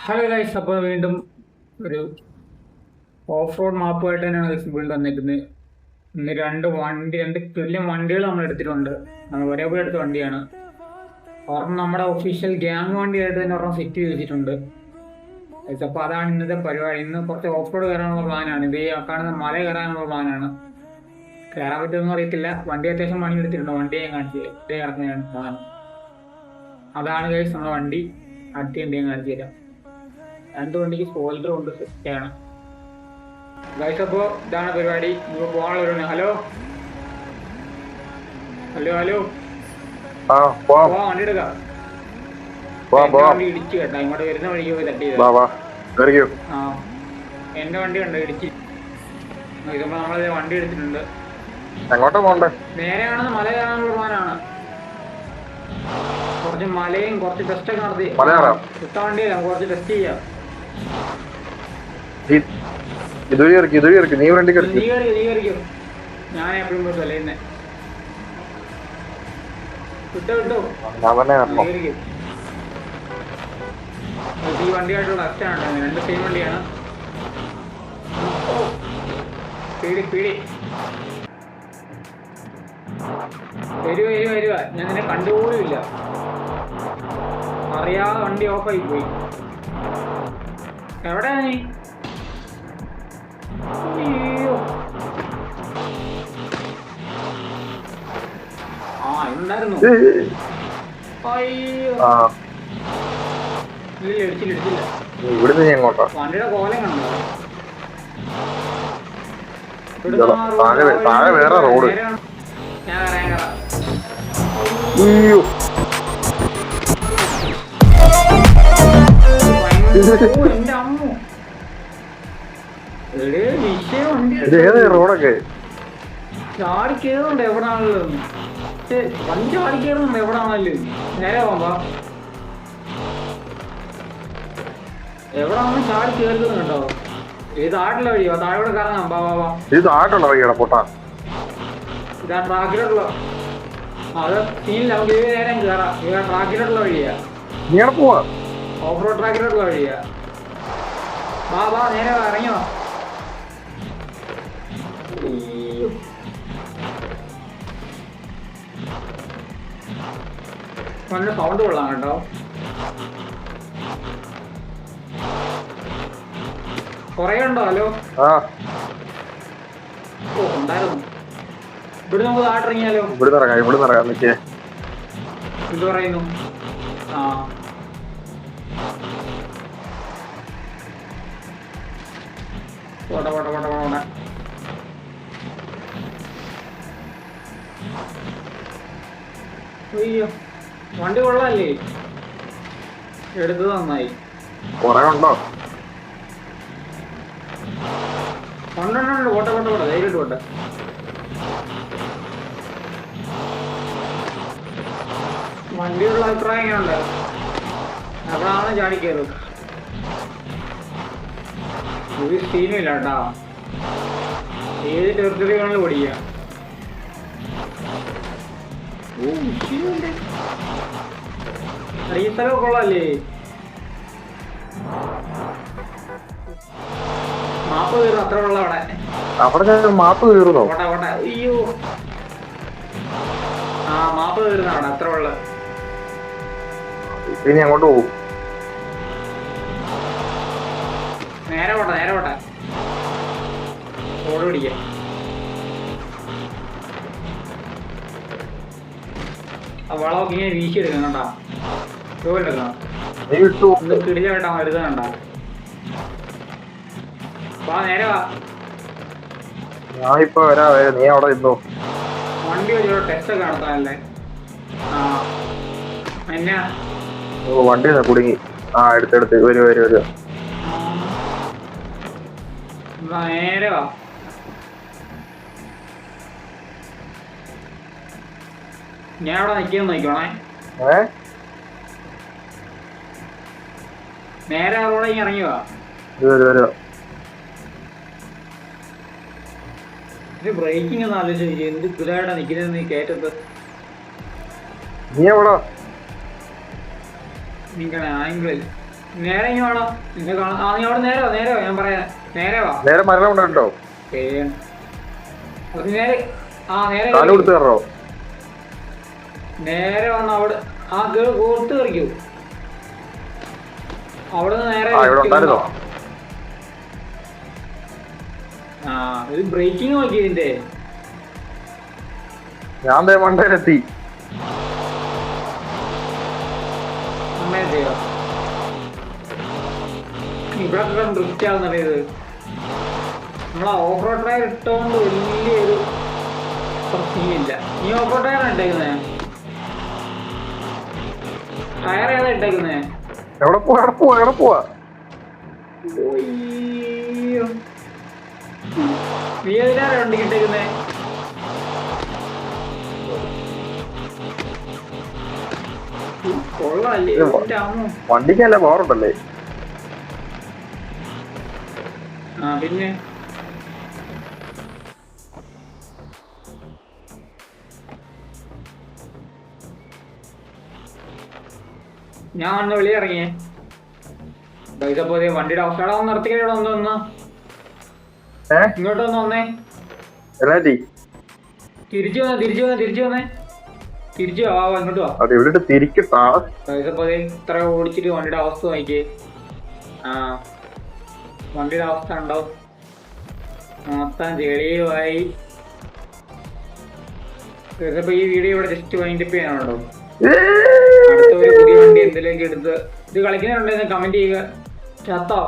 Hello guys, അപ്പോൾ വീണ്ടും ഒരു ഓഫ് റോഡ് മാപ്പുമായിട്ട് തന്നെയാണ് ഗൈസ് വീണ്ടും വന്നിരിക്കുന്നത്. ഇന്ന് രണ്ട് തുല്യം വണ്ടികൾ നമ്മൾ എടുത്തിട്ടുണ്ട്. നമ്മൾ ഒരേപോലെ എടുത്ത വണ്ടിയാണ്. ഒരെണ്ണം നമ്മുടെ ഒഫീഷ്യൽ ഗ്യാങ് വണ്ടിയായിട്ട് തന്നെ ഒരെണ്ണം സെറ്റ് ചെയ്ത് വെച്ചിട്ടുണ്ട്. അപ്പോൾ അതാണ് ഇന്നത്തെ പരിപാടി. ഇന്ന് കുറച്ച് ഓഫ് റോഡ് കയറാനുള്ള പ്ലാനാണ്. ഇത് കാണുന്ന മല കയറാനുള്ള പ്ലാനാണ്. കയറാൻ പറ്റുമെന്ന് അറിയത്തില്ല. വണ്ടി അത്യാവശ്യം പണി എടുത്തിട്ടുണ്ട്. വണ്ടി ഞാൻ കാണിച്ചു തരാം. ഇതേ കിടക്കുന്നതാണ് പ്ലാൻ. അതാണ് ഗൈസ് നമ്മുടെ വണ്ടി. അടുത്ത വണ്ടി ഞാൻ കാണിച്ചു തരാം. രണ്ട് വണ്ടിക്ക് സ്പോയിലർ കൊണ്ട് സെറ്റാണ് ഗൈസ്. അപ്പോൾ ഇതാണ് പരിപാടി. ഇപ്പോൾ പോകാനുള്ളവരാണ്. ഹലോ ഹലോ ഹലോ വണ്ടി എടുക്കാം. വണ്ടി ഇടിച്ചു കേട്ടോ. ഇങ്ങോട്ട് വരുന്ന വഴിക്ക് പോയി തട്ടി. ആ എന്റെ വണ്ടി ഉണ്ട് ഇടിച്ച്. ഇതിപ്പോ നമ്മള് വണ്ടി എടുത്തിട്ടുണ്ട്. നേരെ കാണുന്ന മല കയറാനുള്ള പ്ലാനാണ്. കുറച്ച് മലയും കുറച്ച് ടെസ്റ്റൊക്കെ നടത്തി കുത്ത വണ്ടിയില്ല, കുറച്ച് ടെസ്റ്റ് ചെയ്യാം. ഞാൻ എപ്പോഴും വിട്ടോ വിട്ടോ ഈ വണ്ടിയായിട്ടുള്ള ടെസ്റ്റാണ്. രണ്ട് സെയിം വണ്ടിയാണ്. പീടി പീടി വരുക. ഞാൻ നിന്നെ കണ്ടുപോലുമില്ല. അറിയാതെ വണ്ടി ഓഫായി പോയി. എവിടെയാ നീ? അയ്യോ ഉണ്ടായിരുന്നു. അയ്യോ ഇടിച്ചില്ല. വണ്ടിയുടെ കോലം കണ്ടോ? ഞാൻ കയറാം. എന്റെ അമ്മ റോഡൊക്കെ ചാടി കയറുന്നുണ്ട്. എവിടാണല്ലോ വണ്ടി ചാടി കയറുന്നുണ്ട്. എവിടാണല്ലോ നേരെ പോകാ. എവിടാണെന്ന് ചാടി കയറുന്നത് കേട്ടോ. ഇത് ആട്ടുള്ള വഴിയോ? താഴെ കറങ്ങാം. ഇത് ആട്ടുള്ള വഴിയാടാ പൊട്ടാ. ഇതാ ട്രാക്കിലോട്ടുള്ള. അത് സീനില്ല. നമുക്ക് ഇത് നേരം കയറാം. ഇതാ ട്രാക്കിലോട്ടുള്ള വഴിയാ. പോവാ. ഓഫ് റോഡ് ട്രാക്കിലോട്ടുള്ള വഴിയാ. വാ നേരെ ഇറങ്ങിയോ. നല്ല സൗണ്ട് കൊള്ളാം കേട്ടോ. കൊറേ ഉണ്ടോ? ഹലോ ഉണ്ടായിരുന്നു. ഇവിടെ നമുക്ക് താട്ടിറങ്ങിയാലോ? എന്ത് പറയുന്നു? ആ പോട്ടെ. അയ്യോ വണ്ടി കൊള്ളാല്ലേ? എടുത്തത് നന്നായി. ഉണ്ടോ? പോട്ടെ ധൈര്യമായിട്ട് പോട്ടെ. വണ്ടിയുള്ള അഭിപ്രായം എങ്ങനെയുണ്ട്? എവിടാണ് ചാടിക്കയറും. ഒരു സീനും ഇല്ല കേട്ടാ. ഏത് ടെറിട്ടറി വേണമെങ്കിലും ഓടിക്കാം. ഈ സ്ഥലമൊക്കെ കൊള്ളാല്ലേ? മാപ്പ് കയറും. അത്ര ഉള്ള അവിടെ മാപ്പ് കയറുന്നോ? പോട്ടെ. അയ്യോ ആ മാപ്പ് കയറുന്ന അവിടെ അത്ര ഉള്ള. ഇനി അങ്ങോട്ട് പോകും. നേരെ പോട്ടെ. റോഡ് പിടിക്കാം. ആ വളമൊക്കെ ഇങ്ങനെ വീശിയെടുക്കണം കേട്ടാ. ജോലിയെടുക്കണം. കിടിലായിട്ടാ മരുന്ന് കണ്ട. നേരെ വാ. ഞാനിപ്പോ വരാവേ. നീ അവിടെ ഇരുന്നോ. വണ്ടി വെച്ചോ ടെസ്റ്റ് ഒക്കെ നടത്താനല്ലേ. എന്നാ വണ്ടി കുടുങ്ങി. എടുത്ത് വരൂ. നേരെ വാ. ഞാൻ അവിടെ നിൽക്കാൻ നോക്കണേ. നേരെ അവിടെ ഇറങ്ങി വാ. ബ്രേക്കിംഗ് ഒന്ന് ആലോചിച്ചു. എന്ത് കുലായിട്ടാ നിൽക്കുന്നത് നീ കേട്ടത്. നീ എവിടാ? നിങ്ങളെ ആംഗിളിൽ നേരെ ഇങ്ങ് വേണം നിന്നെ കാണാം. ആ നീ അവിടെ നേരെ വാ, നേരെ വാ, ഞാൻ പറയാം. നേരെ വാ. നേരെ മരണം കൊണ്ടുണ്ടോ? അത് നേരെ ആ നേരെ കാല് കൊടുത്ത് കയറോ? നേരെ വന്ന് അവിടെ ആ കോർത്ത് കറിക്കൂ. അവിടെ നിന്ന് നേരെ ഇവിടെ ഉണ്ടായിരുന്നോ? ആ ഇത് ബ്രേക്കിംഗ് നോക്കി ഇതിന്റെ. ഞാൻ മണ്ടയിലെത്തി. അമ്മയോ ഇവിടെ ഡ്രിഫ്റ്റ് ആവുന്നറിയത്. നമ്മളെ ഓഫ് റോഡ് ടയർ ഇട്ടോണ്ട് വലിയൊരു പ്രശ്നമില്ല. നീ ഓഫ് റോഡ് ടയർ ഇട്ടേക്കുന്നേ? ടയർ ഏതാ ഇട്ടേക്കുന്നേ? എവിടെ പോവാ? നീ ഏതിനാണ് വണ്ടി ഇട്ടേക്കുന്നേ? കൊള്ളാല്ലേ വണ്ടിക്കല്ല പവറുണ്ടല്ലേ? ആ പിന്നെ ഞാൻ ഒന്ന് വെളിയിറങ്ങിയേ. ഇതപ്പോ വണ്ടിയുടെ അവസ്ഥ നിർത്തിക്കാൻ ഇവിടെ ഒന്ന് ഇങ്ങോട്ട് വന്നേ. തിരിച്ചു വന്നേ തിരിച്ചു വാ, ഇങ്ങോട്ട് വാ. ഇതപ്പോ ഇത്ര ഓടിച്ചിട്ട് വണ്ടിയുടെ അവസ്ഥ നോക്കിയേ. ആ വണ്ടിയുടെ അവസ്ഥ ഉണ്ടോ? മൊത്തം ചെളിയുമായി. ഇതിപ്പോ ഈ വീഡിയോ ഇവിടെ ജസ്റ്റ് വൈൻഡപ്പ് ചെയ്യാനുണ്ടോ? അടുത്ത ഒരു പുതിയ വണ്ടി എന്തിലേക്ക് എടുത്ത് ഇത് കളിക്കുന്നുണ്ടെന്ന് കമന്റ് ചെയ്യുക. ചത്തോ?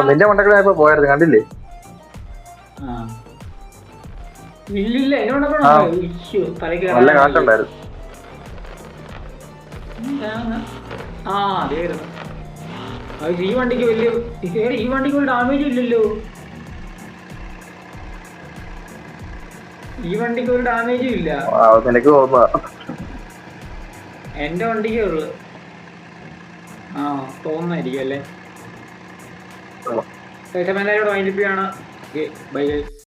നിന്റെ മണ്ടക്കളായപ്പോ പോയായിരുന്നു, കണ്ടില്ലേ? ഇല്ലില്ല തലക്ക് നല്ല കാറ്റുണ്ടായിരുന്നു. ആ അതായിരുന്നു. ഈ വണ്ടിക്ക് വലിയ ഈ വണ്ടിക്ക് ഒരു ഡാമേജും ഇല്ലല്ലോ. ഈ വണ്ടിക്ക് ഒരു ഡാമേജും ഇല്ല. നിനക്ക് തോന്നുക എന്റെ വണ്ടിക്കേ ഉള്ളു. ആ തോന്നുന്നായിരിക്കും അല്ലേ. എന്തായാലും വൈൻഡപ്പ് ചെയ്യാണ്. Bye guys.